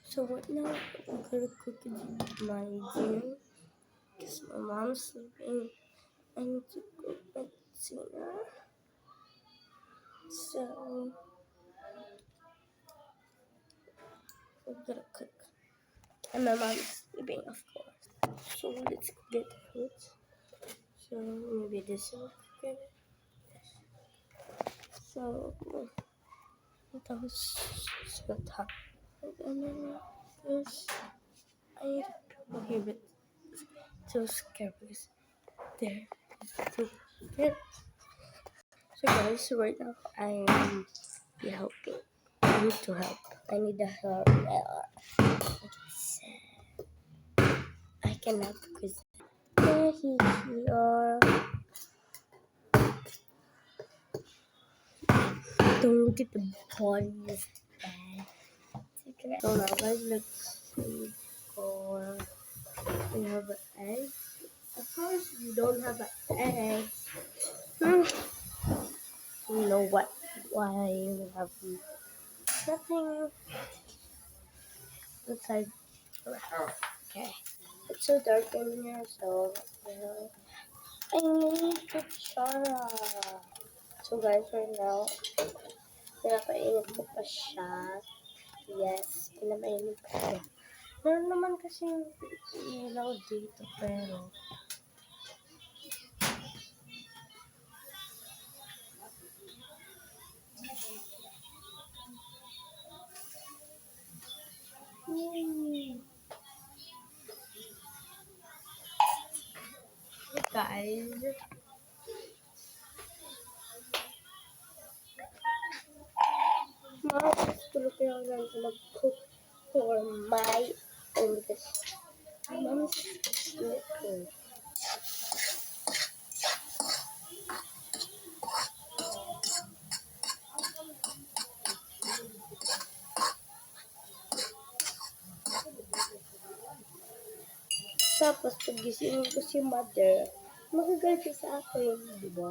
So right now I'm gonna cook my dinner because my mom's sleeping. I need to cook my dinner. So we're gonna cook. And my mom's sleeping, of course. So let's get food. So maybe this will cook it. So that was so hot. And then this I need to give it to scabies. There. So good. So guys, right now I'm helping. I need to help. I need the help. I can help because here. Don't look at the body is bad. So now guys, let's see for we have an egg. Of course you don't have an egg. You know what? Why we have nothing inside. Okay. It's so dark in here, so I need to Chara. So guys, right now, pinapainit ko pa siya. Yes, pinapainit ko siya. Meron naman kasi ilaw dito, pero guys, mas tulog ko yung guys mag-cook for my own because mom's sleeping. Tapos pagising ko si mother, magagalit siya sa akin, di ba?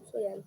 So yan.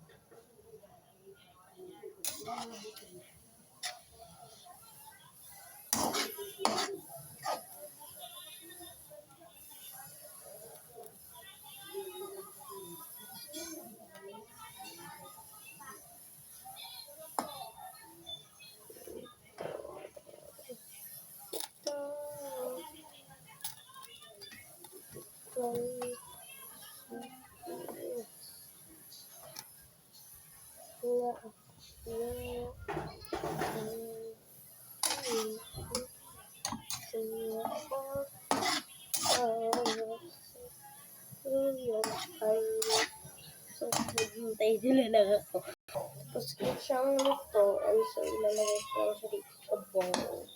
So, naghintay sila lang ako. Tapos, siyang luto, and so, ilalagay ko lang siya dito sa bowl.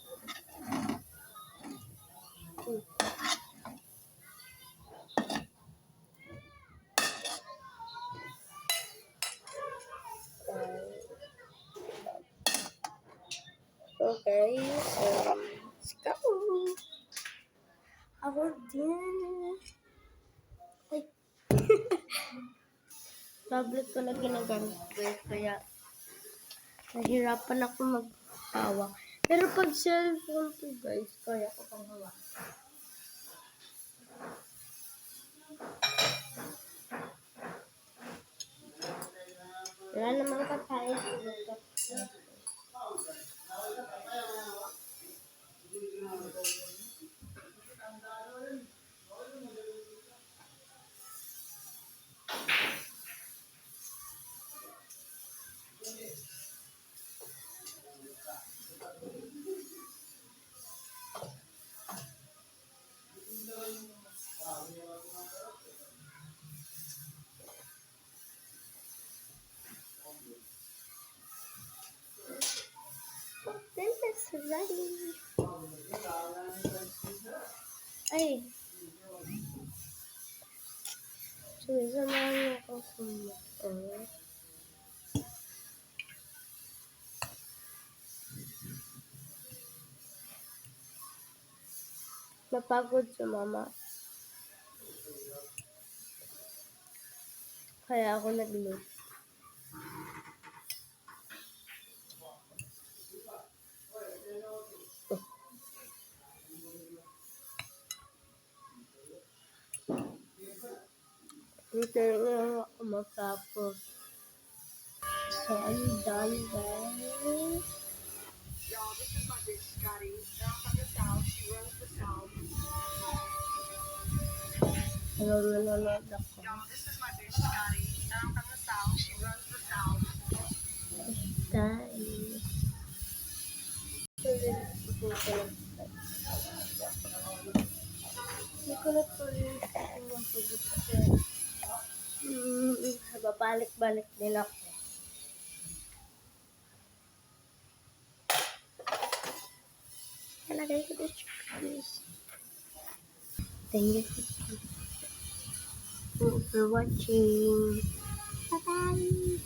Okay, so, let's go. Our dinner. Ay. Tablet ko na ginagamit ko, kaya nahirapan ako maghawak. Pero pag cellphone ko guys, kaya ko pang hawak. Wala namang kakain. This is ready. Ay. So, isa na lang ako sumuot. Napagod si mama. Kaya ako nag-load. Hintayin lang ako matapos. So, I'm done, guys. Y'all, this is my bitch Scotty. I'm from the South. She runs the South. Nanonood ako. Y'all, this is my bitch Scotty. I'm from the South. She runs the South. Guys. Hindi ko na tuloy yung pagod kasi babalik-balik din ako. Nalagay ko dito, guys. Thank you for watching. Bye-bye!